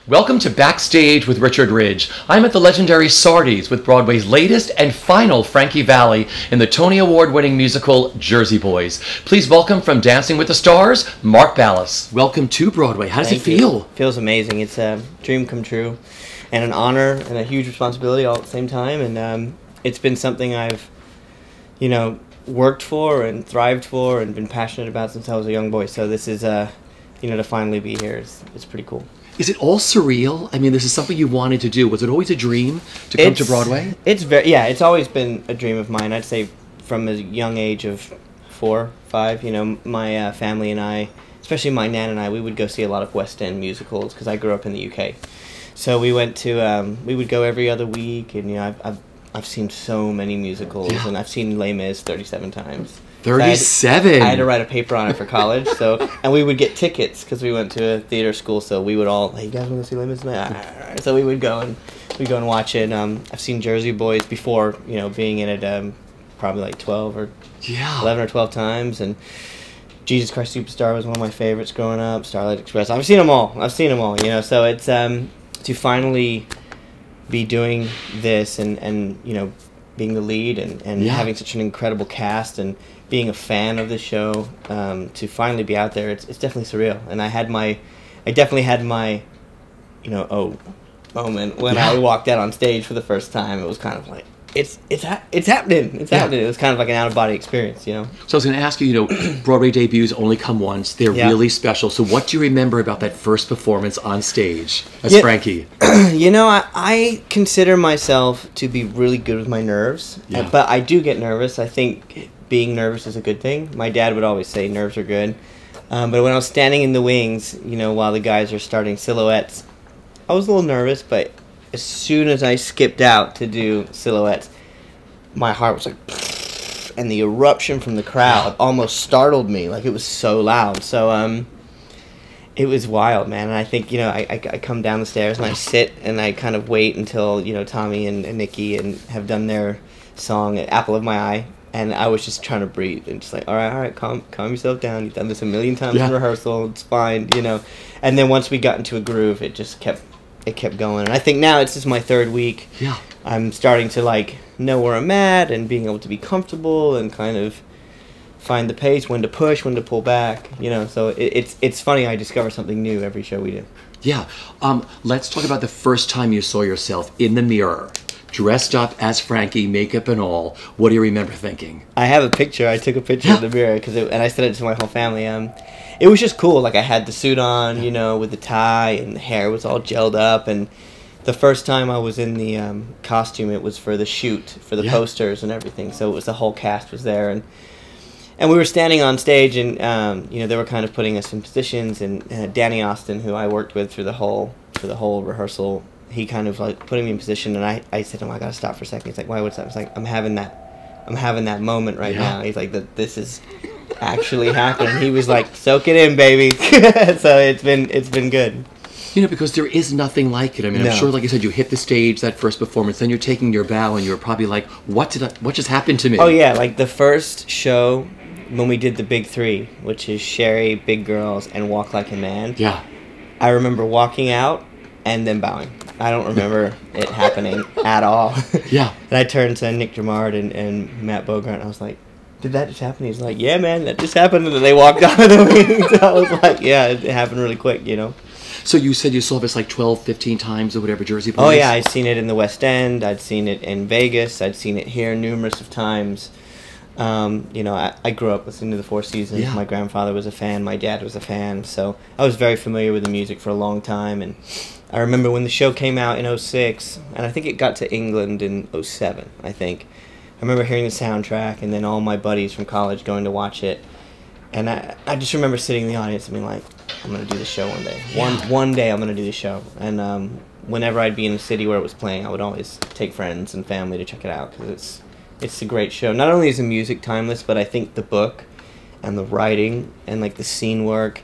Welcome to Backstage with Richard Ridge. I'm at the legendary Sardi's with Broadway's latest and final Frankie Valli in the Tony Award-winning musical Jersey Boys. Please welcome from Dancing with the Stars, Mark Ballas. Welcome to Broadway. How does it feel? It feels amazing. It's a dream come true and an honor and a huge responsibility all at the same time. And it's been something I've, worked for and thrived for and been passionate about since I was a young boy. So this is, to finally be here it's pretty cool. Is it all surreal? I mean, this is something you wanted to do. Was it always a dream to come to Broadway? It's always been a dream of mine. I'd say from a young age of 4, 5, my family and I, especially my nan and I, we would go see a lot of West End musicals because I grew up in the UK. So we went to, we would go every other week, and I've seen so many musicals, and I've seen Les Mis 37 times. 37. I had to write a paper on it for college, and we would get tickets because we went to a theater school. So we would all, hey, you guys want to see Les Mis tonight? So we would go and watch it. I've seen Jersey Boys before, being in it probably like 12 or 11 or 12 times, and Jesus Christ Superstar was one of my favorites growing up. Starlight Express. I've seen them all. So it's to finally be doing this and being the lead and having such an incredible cast and being a fan of the show, to finally be out there, it's definitely surreal. And I definitely had my moment when I walked out on stage for the first time. It was kind of like it's happening. It was kind of like an out-of-body experience, So I was going to ask you, Broadway debuts only come once. They're really special. So what do you remember about that first performance on stage as Frankie? I consider myself to be really good with my nerves, but I do get nervous. I think being nervous is a good thing. My dad would always say nerves are good. But when I was standing in the wings, while the guys are starting silhouettes, I was a little nervous, but as soon as I skipped out to do silhouettes, my heart was like, and the eruption from the crowd almost startled me. Like, it was so loud. So it was wild, man. And I think, I come down the stairs and I sit and I kind of wait until, Tommy and Nikki have done their song, Apple of My Eye. And I was just trying to breathe and just like, all right, calm yourself down. You've done this a million times in rehearsal. It's fine, And then once we got into a groove, it just kept going. And I think now it's just my third week. Yeah. I'm starting to know where I'm at and being able to be comfortable and kind of find the pace, when to push, when to pull back. So it's funny. I discover something new every show we do. Yeah. Let's talk about the first time you saw yourself in the mirror, dressed up as Frankie, makeup and all. What do you remember thinking? I have a picture. I took a picture of the mirror and I sent it to my whole family. It was just cool. Like, I had the suit on, with the tie, and the hair was all gelled up. And the first time I was in the costume, it was for the shoot, for the posters and everything. So it was the whole cast was there, and we were standing on stage, and they were kind of putting us in positions. And Danny Austin, who I worked with for the whole rehearsal, he kind of putting me in position, and I said to him, I gotta stop for a second. He's like, why? What's that? I was like, I'm having that moment right now. He's like, this is actually happening. He was like, soak it in, baby. So it's been good. Because there is nothing like it. I mean, I'm sure, like you said, you hit the stage that first performance, then you're taking your bow, and you're probably like, what just happened to me? Oh yeah, like the first show when we did the big three, which is Sherry, Big Girls, and Walk Like a Man. Yeah. I remember walking out and then bowing. I don't remember it happening at all. Yeah. And I turned to Nick Jamard and Matt Bogart, and I was like, did that just happen? He's like, yeah, man, that just happened. And then they walked out of the wings. I was like, yeah, it happened really quick, So you said you saw this 12, 15 times or whatever, Jersey Boys? Oh, yeah, I'd seen it in the West End. I'd seen it in Vegas. I'd seen it here numerous of times. I grew up listening to the Four Seasons. Yeah. My grandfather was a fan. My dad was a fan. So I was very familiar with the music for a long time. And I remember when the show came out in 06, and I think it got to England in 07, I think. I remember hearing the soundtrack, and then all my buddies from college going to watch it. And I just remember sitting in the audience and being like, I'm going to do the show one day. One day I'm going to do the show. And whenever I'd be in a city where it was playing, I would always take friends and family to check it out, because it's a great show. Not only is the music timeless, but I think the book and the writing and the scene work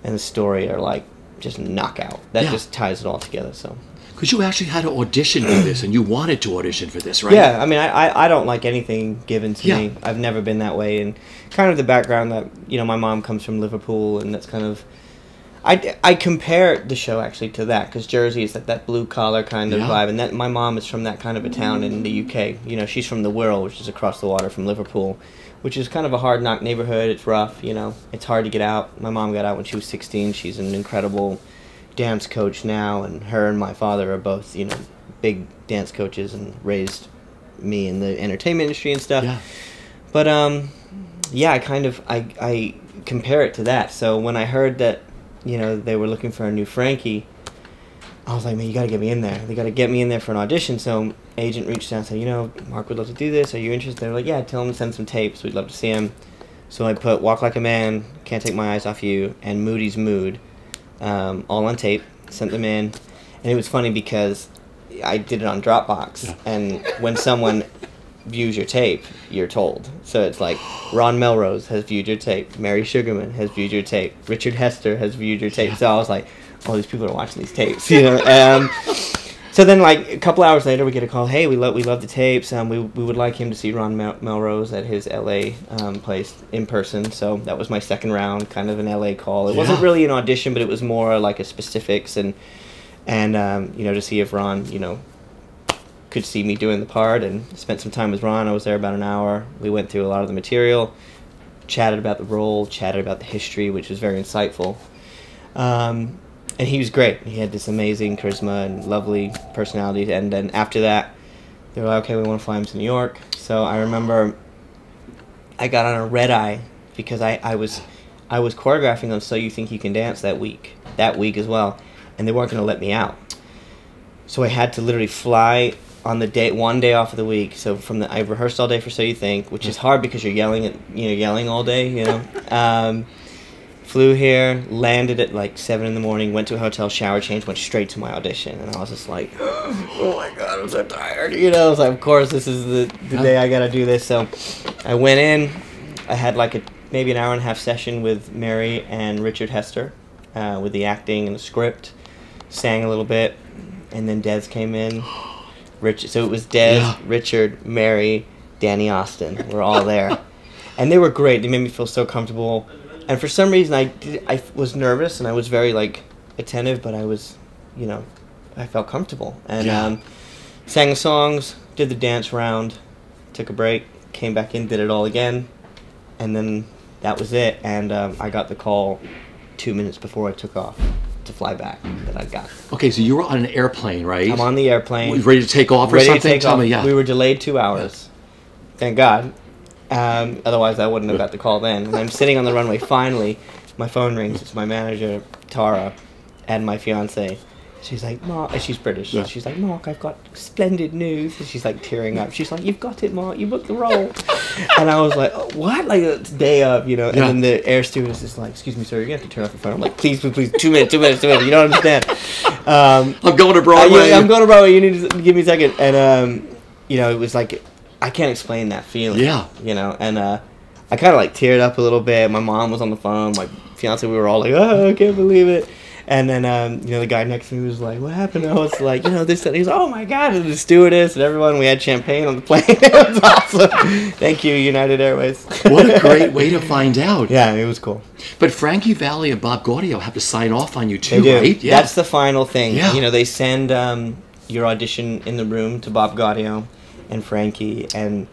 and the story are just knockout. That just ties it all together. So. Because you actually had to audition for this, and you wanted to audition for this, right? Yeah, I mean, I don't like anything given to me. I've never been that way, and kind of the background that, my mom comes from Liverpool, and that's kind of, I compare the show actually to that, because Jersey is like that blue collar kind of Yeah. vibe, and that my mom is from that kind of a town in the UK. You know, she's from the Wirral, which is across the water from Liverpool, which is kind of a hard knock neighborhood. It's rough, you know. It's hard to get out. My mom got out when she was 16. She's an incredible dance coach now, and her and my father are both, you know, big dance coaches and raised me in the entertainment industry and stuff. Yeah. But yeah, I compare it to that. So when I heard that, you know, they were looking for a new Frankie, I was like, man, you got to get me in there. They got to get me in there for an audition. So agent reached out and said, you know, Mark would love to do this. Are you interested? They were like, yeah, tell him to send some tapes. We'd love to see him. So I put Walk Like a Man, Can't Take My Eyes Off You, and Moody's Mood all on tape, sent them in. And it was funny because I did it on Dropbox. Yeah. And when someone views your tape, you're told. So it's like, Ron Melrose has viewed your tape. Mary Sugarman has viewed your tape. Richard Hester has viewed your tape. Yeah. So I was like, oh, these people are watching these tapes, you know. So then, like, a couple hours later, we get a call. Hey, we love the tapes. We would like him to see Ron Melrose at his L.A. Place in person. So that was my second round, kind of an L.A. call. It wasn't really an audition, but it was more like a specifics and you know, to see if Ron, you know, could see me doing the part, and spent some time with Ron. I was there about an hour. We went through a lot of the material, chatted about the role, chatted about the history, which was very insightful. And he was great. He had this amazing charisma and lovely personality. And then after that, they were like, okay, we want to fly him to New York. So I remember I got on a red eye because I was choreographing on So You Think You Can Dance that week as well. And they weren't going to let me out. So I had to literally fly on the one day off of the week. So I rehearsed all day for So You Think, which is hard because you're yelling all day, you know. Flew here, landed at like 7 in the morning, went to a hotel, shower changed, went straight to my audition. And I was just like, oh my God, I'm so tired. You know, I was like, of course, this is the day I got to do this. So I went in. I had like maybe an hour and a half session with Mary and Richard Hester with the acting and the script. Sang a little bit. And then Des came in. So it was Des, Richard, Mary, Danny Austin. We're all there. And they were great. They made me feel so comfortable. And for some reason, I was nervous, and I was very, like, attentive, but I was, you know, I felt comfortable. And sang the songs, did the dance round, took a break, came back in, did it all again, and then that was it. And I got the call 2 minutes before I took off to fly back that I got. Okay, so you were on an airplane, right? I'm on the airplane. Were you ready to take off or ready something? To take Tell off. me, yeah. We were delayed 2 hours. Thank God. Otherwise, I wouldn't have got the call then. And I'm sitting on the runway. Finally, my phone rings. It's my manager, Tara, and my fiance. She's like, Mark, and she's British. Yeah. She's like, Mark, I've got splendid news. And she's like tearing up. She's like, you've got it, Mark. You booked the role. And I was like, oh, what? Like, it's day of, you know. And then the air stewardess is like, excuse me, sir, you're going to have to turn off your phone. I'm like, please, please, please, 2 minutes. You don't understand. I'm going to Broadway. I'm going to Broadway. You need to give me a second. And, you know, it was like, I can't explain that feeling. Yeah. You know, and I kind of like teared up a little bit. My mom was on the phone. My fiance, we were all like, oh, I can't believe it. And then, you know, the guy next to me was like, what happened? And I was like, you know, this, and he was, oh my God, and the stewardess and everyone. We had champagne on the plane. It was awesome. Thank you, United Airways. What a great way to find out. Yeah, it was cool. But Frankie Valli and Bob Gaudio have to sign off on you too, They do. right? Yeah. That's the final thing. Yeah. You know, they send your audition in the room to Bob Gaudio and Frankie, and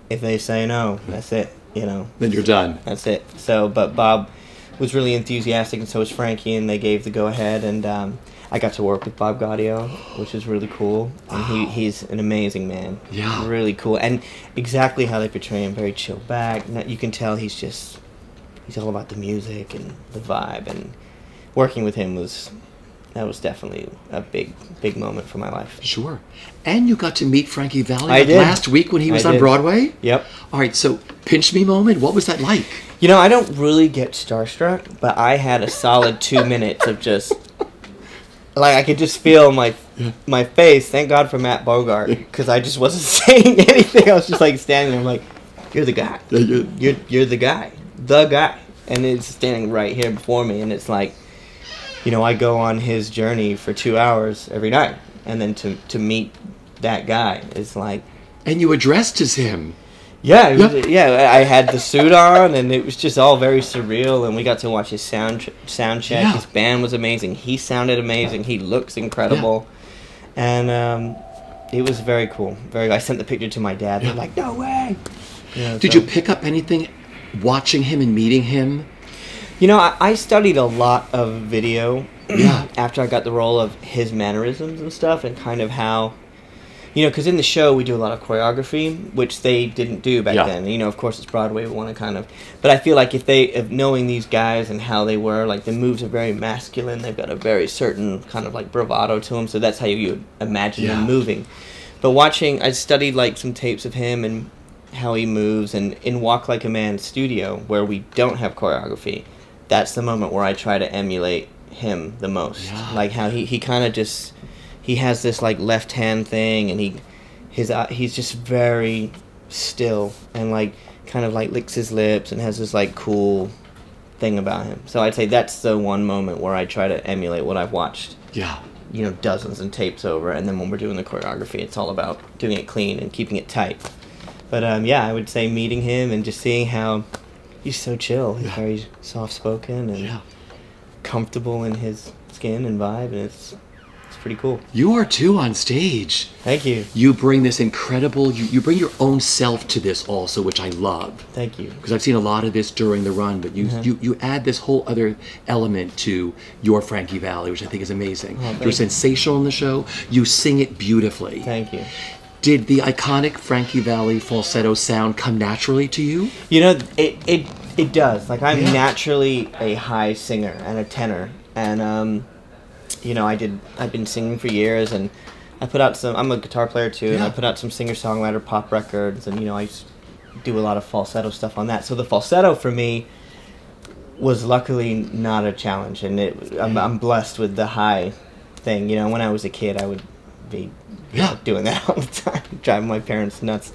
if they say no, that's it, you know. Then you're done. That's it. So, but Bob was really enthusiastic, and so was Frankie, and they gave the go-ahead, and I got to work with Bob Gaudio, which was really cool, and he's an amazing man. Yeah. Really cool, and exactly how they portray him, very chilled back. You can tell he's all about the music and the vibe, and working with him was definitely a big moment for my life. Sure. And you got to meet Frankie Valli I did. last week when he was on Broadway? Yep. All right, so pinch me moment, what was that like? You know, I don't really get starstruck, but I had a solid 2 minutes of just, like, I could just feel my face. Thank God for Matt Bogart, because I just wasn't saying anything. I was just, like, standing there. I'm like, you're the guy. You're the guy. The guy. And it's standing right here before me, and it's like, you know, I go on his journey for 2 hours every night, and then to meet that guy is like... And you addressed as him. Yeah, I had the suit on, and it was just all very surreal, and we got to watch his sound check. Yeah. His band was amazing. He sounded amazing. He looks incredible. And it was very cool. I sent the picture to my dad. They're like, no way! Did you pick up anything watching him and meeting him? You know, I studied a lot of video after I got the role of his mannerisms and stuff, and kind of how... You know, because in the show we do a lot of choreography, which they didn't do back then. You know, of course it's Broadway, we want to kind of... But I feel like if knowing these guys and how they were, like the moves are very masculine, they've got a very certain kind of like bravado to them, so that's how you imagine them moving. But I studied like some tapes of him and how he moves, and in Walk Like a Man studio, where we don't have choreography, that's the moment where I try to emulate him the most. Yeah. Like how he kind of just... He has this like left hand thing, and he's just very still and like kind of like licks his lips and has this like cool thing about him. So I'd say that's the one moment where I try to emulate what I've watched. Yeah. You know, dozens and tapes over, and then when we're doing the choreography, it's all about doing it clean and keeping it tight. But I would say meeting him and just seeing how he's so chill. He's very soft spoken and comfortable in his skin and vibe, and it's pretty cool. You are too on stage. Thank you. You bring this incredible, you bring your own self to this also, which I love. Thank you. Because I've seen a lot of this during the run, but you add this whole other element to your Frankie Valli, which I think is amazing. You're sensational in the show. You sing it beautifully. Thank you. Did the iconic Frankie Valli falsetto sound come naturally to you? You know, it does. Like, I'm naturally a high singer and a tenor, and you know, I've been singing for years, and I put out I'm a guitar player too, and I put out some singer-songwriter pop records, and, you know, I do a lot of falsetto stuff on that. So the falsetto for me was luckily not a challenge, and I'm blessed with the high thing. You know, when I was a kid, I would be doing that all the time, driving my parents nuts.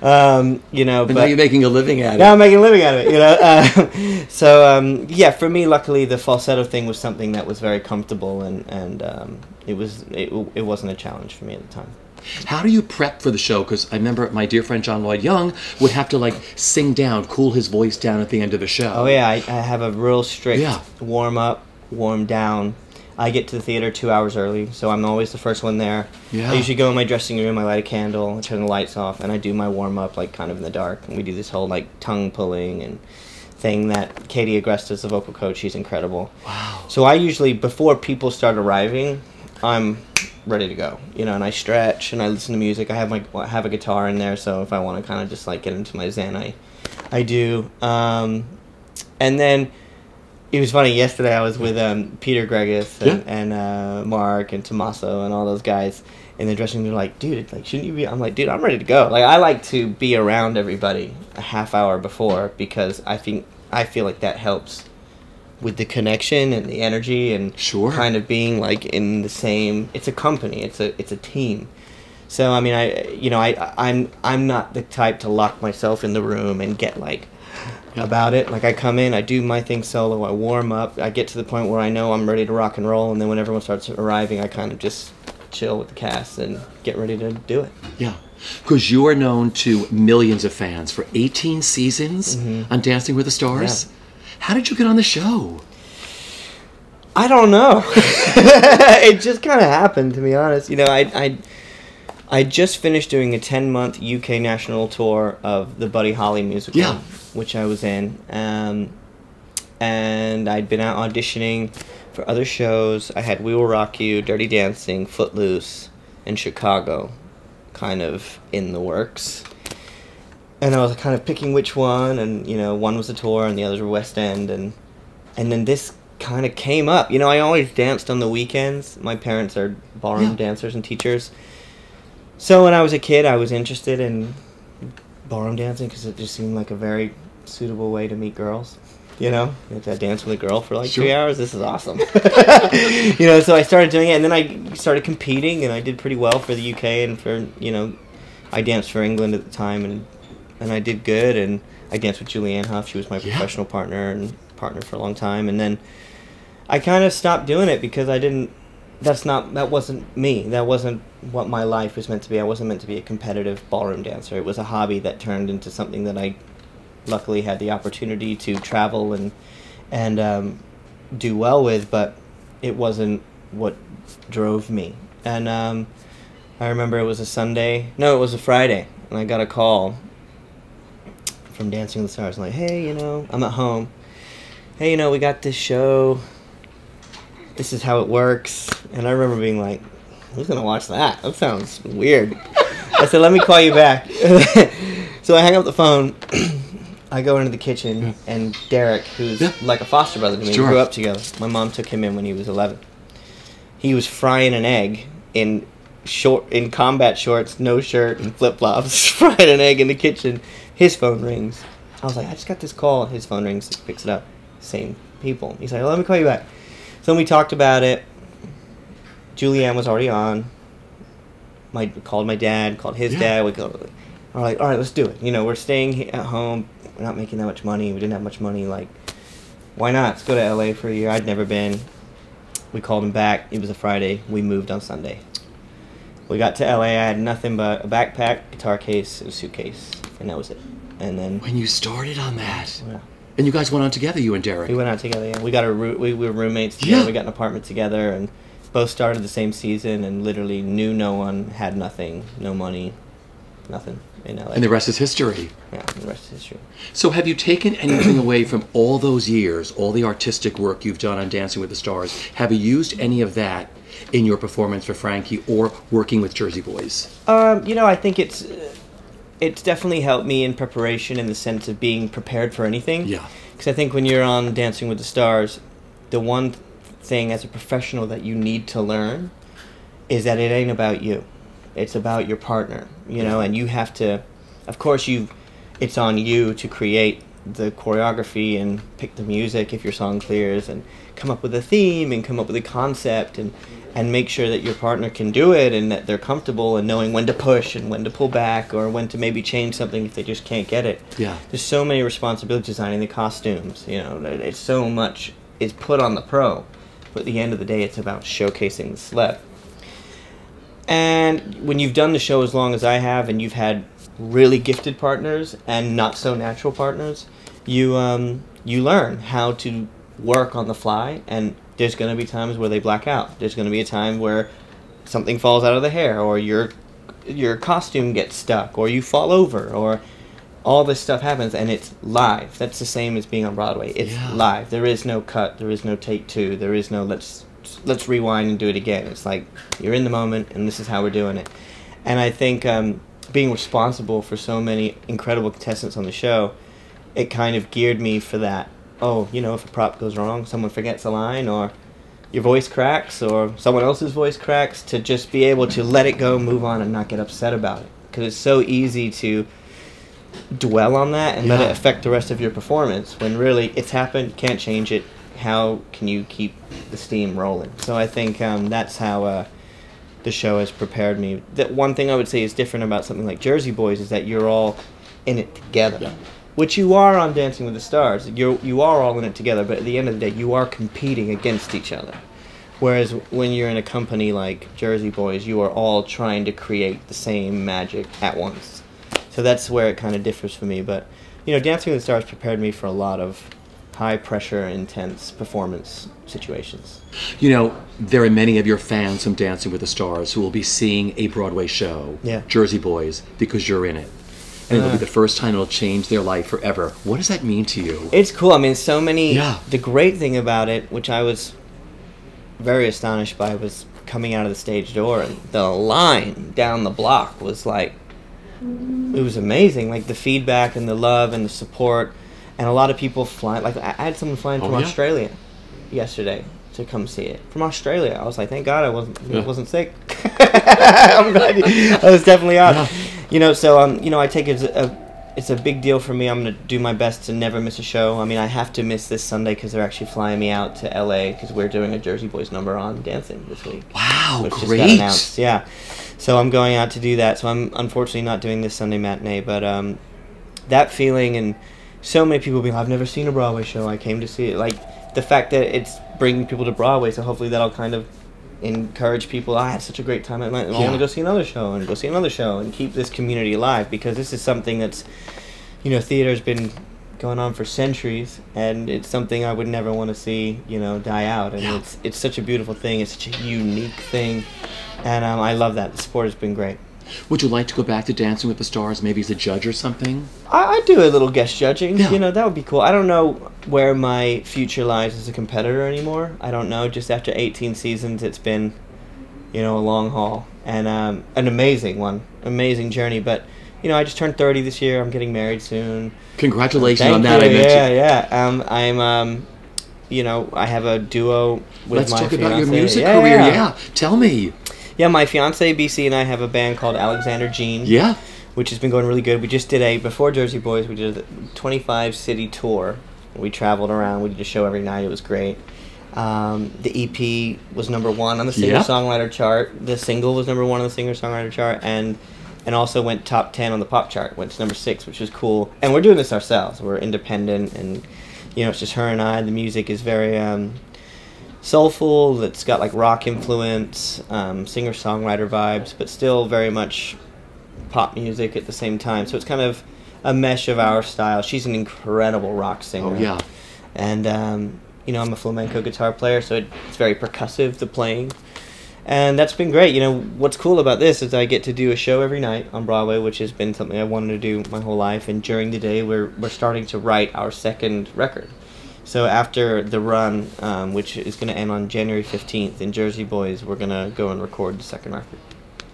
You know, but now you're making a living at it. Now I'm making a living out of it, you know. So yeah, for me, luckily, the falsetto thing was something that was very comfortable, and it wasn't a challenge for me at the time. How do you prep for the show? Because I remember my dear friend John Lloyd Young would have to like sing down, cool his voice down at the end of the show. Oh yeah, I have a real strict warm up, warm down. I get to the theater 2 hours early, so I'm always the first one there. Yeah. I usually go in my dressing room, I light a candle, I turn the lights off, and I do my warm-up, like, kind of in the dark. And we do this whole, like, tongue-pulling and thing that Katie Agresta's the vocal coach. She's incredible. Wow. So I usually, before people start arriving, I'm ready to go, you know, and I stretch, and I listen to music. I have a guitar in there, so if I want to kind of just, like, get into my zen, I do. And then... It was funny, yesterday I was with Peter Gregus and Mark and Tommaso and all those guys in the dressing room. They're like, dude, like, shouldn't you be... I'm like, dude, I'm ready to go. Like, I like to be around everybody a half hour before, because I feel like that helps with the connection and the energy and kind of being like in the same... It's a company, it's a team. So, I mean, I'm not the type to lock myself in the room and get like... about it. Like, I come in, I do my thing solo, I warm up, I get to the point where I know I'm ready to rock and roll, and then when everyone starts arriving, I kind of just chill with the cast and get ready to do it. Yeah. Because you are known to millions of fans for 18 seasons on Dancing with the Stars. Yeah. How did you get on the show? I don't know. It just kind of happened, to be honest. You know, I just finished doing a 10-month UK national tour of the Buddy Holly musical, which I was in, and I'd been out auditioning for other shows. I had We Will Rock You, Dirty Dancing, Footloose, and Chicago kind of in the works. And I was kind of picking which one, and, you know, one was a tour and the others were West End, and then this kind of came up. You know, I always danced on the weekends. My parents are ballroom dancers and teachers. So when I was a kid, I was interested in ballroom dancing because it just seemed like a very suitable way to meet girls. You know, if I dance with a girl for like 3 hours, this is awesome. You know, so I started doing it, and then I started competing, and I did pretty well for the UK and for, you know, I danced for England at the time, and I did good, and I danced with Julianne Hough. She was my professional partner for a long time, and then I kind of stopped doing it because I didn't that wasn't me. That wasn't what my life was meant to be. I wasn't meant to be a competitive ballroom dancer. It was a hobby that turned into something that I luckily had the opportunity to travel and do well with, but it wasn't what drove me. And I remember it was a Sunday. No, it was a Friday, and I got a call from Dancing with the Stars. I'm like, hey, I'm at home. Hey, we got this show. This is how it works. And I remember being like, who's going to watch that? That sounds weird. I said, let me call you back. So I hang up the phone. I go into the kitchen, and Derek, who's like a foster brother to me, we grew up together. My mom took him in when he was 11. He was frying an egg in combat shorts, no shirt, and flip-flops, frying an egg in the kitchen. His phone rings. I was like, I just got this call. His phone rings. He picks it up. Same people. He's like, well, let me call you back. So then we talked about it. Julianne was already on. Called my dad, called his dad. We're like, all right, let's do it. We're staying at home. We're not making that much money. We didn't have much money. Like, why not? Let's go to LA for a year. I'd never been. We called him back. It was a Friday. We moved on Sunday. We got to LA. I had nothing but a backpack, guitar case, and a suitcase, and that was it. And then when you started on that, and you guys went on together, you and Derek. We went out together. Yeah, we got we were roommates together. Yeah. We got an apartment together, and both started the same season, and literally knew no one, had nothing, no money, nothing in LA. And the rest is history. Yeah, the rest is history. So have you taken anything away from all those years, all the artistic work you've done on Dancing with the Stars? Have you used any of that in your performance for Frankie or working with Jersey Boys? I think it's definitely helped me in preparation in the sense of being prepared for anything. Yeah. Because I think when you're on Dancing with the Stars, the one thing as a professional that you need to learn is that it ain't about you. It's about your partner, and you have to, of course, it's on you to create the choreography and pick the music if your song clears and come up with a theme and come up with a concept and make sure that your partner can do it and that they're comfortable and knowing when to push and when to pull back or when to maybe change something if they just can't get it. Yeah. There's so many responsibilities designing the costumes, it's so much is put on the pro, but at the end of the day it's about showcasing the celeb. And when you've done the show as long as I have and you've had really gifted partners and not so natural partners, you learn how to work on the fly, and there's going to be times where they black out. There's going to be a time where something falls out of the hair or your costume gets stuck or you fall over or all this stuff happens, and it's live. That's the same as being on Broadway. It's live. There is no cut. There is no take two. There is no let's rewind and do it again. It's like you're in the moment and this is how we're doing it. And I think being responsible for so many incredible contestants on the show, it kind of geared me for that. Oh, if a prop goes wrong, someone forgets a line or your voice cracks or someone else's voice cracks, to just be able to let it go, move on, and not get upset about it. Because it's so easy to dwell on that and let it affect the rest of your performance when really it's happened, you can't change it. How can you keep the steam rolling? So I think that's how the show has prepared me. That one thing I would say is different about something like Jersey Boys is that you're all in it together, which you are on Dancing with the Stars. You are all in it together, but at the end of the day, you are competing against each other. Whereas when you're in a company like Jersey Boys, you are all trying to create the same magic at once. So that's where it kind of differs for me. But Dancing with the Stars prepared me for a lot of high-pressure, intense performance situations. There are many of your fans from Dancing with the Stars who will be seeing a Broadway show, Jersey Boys, because you're in it. And it'll be the first time it'll change their life forever. What does that mean to you? It's cool. I mean, so many... The great thing about it, which I was very astonished by, was coming out of the stage door, and the line down the block was like... It was amazing. Like, the feedback and the love and the support. And a lot of people fly. Like, I had someone flying from Australia yesterday to come see it. From Australia. I was like, thank God I wasn't sick. I'm glad I was definitely out. So I take it as it's a big deal for me. I'm going to do my best to never miss a show. I mean, I have to miss this Sunday because they're actually flying me out to LA because we're doing a Jersey Boys number on Dancing this week. Wow, which great. just got announced. Yeah. So I'm going out to do that. So I'm unfortunately not doing this Sunday matinee, but that feeling, and so many people being, I've never seen a Broadway show. I came to see it. Like, the fact that it's bringing people to Broadway, so hopefully that'll kind of encourage people. I had such a great time at Atlanta. I Yeah. want to go see another show and go see another show and keep this community alive, because this is something that's, you know, theater's been going on for centuries, and it's something I would never want to see, you know, die out. And Yeah. it's such a beautiful thing. It's such a unique thing, and I love that. The support has been great. Would you like to go back to Dancing with the Stars, maybe as a judge or something? I do a little guest judging. Yeah. You know, that would be cool. I don't know where my future lies as a competitor anymore. I don't know. Just after 18 seasons, it's been, you know, a long haul and an amazing one, amazing journey. But you know, I just turned 30 this year. I'm getting married soon. Congratulations on Thank that. you. I mentioned. Yeah. I'm, you know, I have a duo with Let's my talk fiance. about your music career. Yeah. Tell me. Yeah, my fiance BC and I have a band called Alexander Jean. Yeah. Which has been going really good. We just did before Jersey Boys, we did a 25 city tour. We traveled around. We did a show every night. It was great. The EP was #1 on the singer-songwriter chart. The single was #1 on the singer-songwriter chart, and also went top 10 on the pop chart. Went to #6, which was cool. And we're doing this ourselves. We're independent, and you know, it's just her and I. The music is very soulful. It's got like rock influence, singer-songwriter vibes, but still very much pop music at the same time. So it's kind of a mesh of our style. She's an incredible rock singer. Oh, yeah. And you know, I'm a flamenco guitar player, so it's very percussive, the playing. And that's been great. You know, what's cool about this is I get to do a show every night on Broadway, which has been something I wanted to do my whole life. And during the day, we're starting to write our second record. So after the run, which is going to end on January 15th in Jersey Boys, we're going to go and record the second record.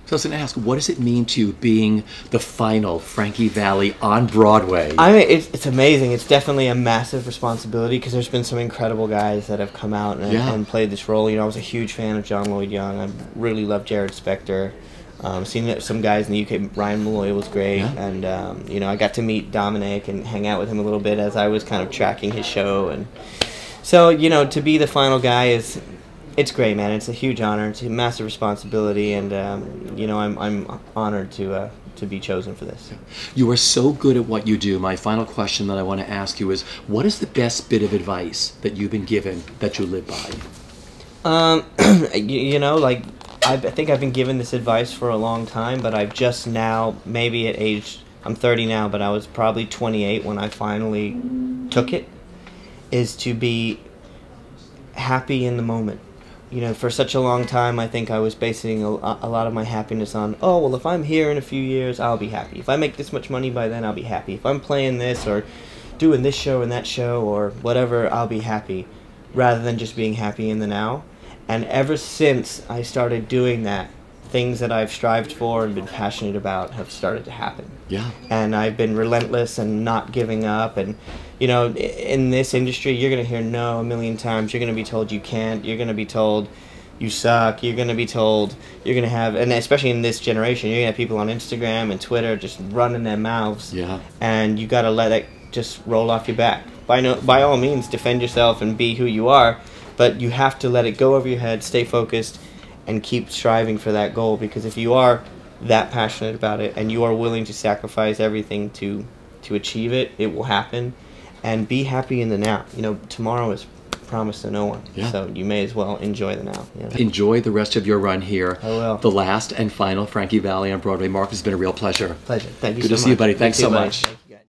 So I was going to ask, what does it mean to you being the final Frankie Valli on Broadway? I mean, it's amazing. It's definitely a massive responsibility, because there's been some incredible guys that have come out and played this role. You know, I was a huge fan of John Lloyd Young. I really loved Jared Spector. Seen some guys in the UK. Ryan Malloy was great, and you know, I got to meet Dominic and hang out with him a little bit as I was kind of tracking his show. And so, you know, to be the final guy it's great, man. It's a huge honor. It's a massive responsibility, and you know, I'm honored to be chosen for this. You are so good at what you do. My final question that I want to ask you is, what is the best bit of advice that you've been given that you live by? You know, like, I think I've been given this advice for a long time, but I've just now, maybe at age, I'm 30 now, but I was probably 28 when I finally took it, is to be happy in the moment. You know, for such a long time, I think I was basing a lot of my happiness on, oh, well, if I'm here in a few years, I'll be happy. If I make this much money by then, I'll be happy. If I'm playing this or doing this show and that show or whatever, I'll be happy, rather than just being happy in the now. And ever since I started doing that, things that I've strived for and been passionate about have started to happen. Yeah. And I've been relentless and not giving up. And, you know, in this industry, you're going to hear no a million times. You're going to be told you can't. You're going to be told you suck. You're going to be told you're going to have, and especially in this generation, you're going to have people on Instagram and Twitter just running their mouths. Yeah. And you got to let it just roll off your back. By all means, defend yourself and be who you are, but you have to let it go over your head, stay focused, and keep striving for that goal, because if you are that passionate about it and you are willing to sacrifice everything to achieve it, it will happen. And be happy in the now. You know, tomorrow is promised to no one, so you may as well enjoy the now. You know? Enjoy the rest of your run here. I will. The last and final Frankie Valli on Broadway. Mark, it's been a real pleasure. Pleasure. Thank you so much. Good to see you, buddy. Thanks so buddy. much.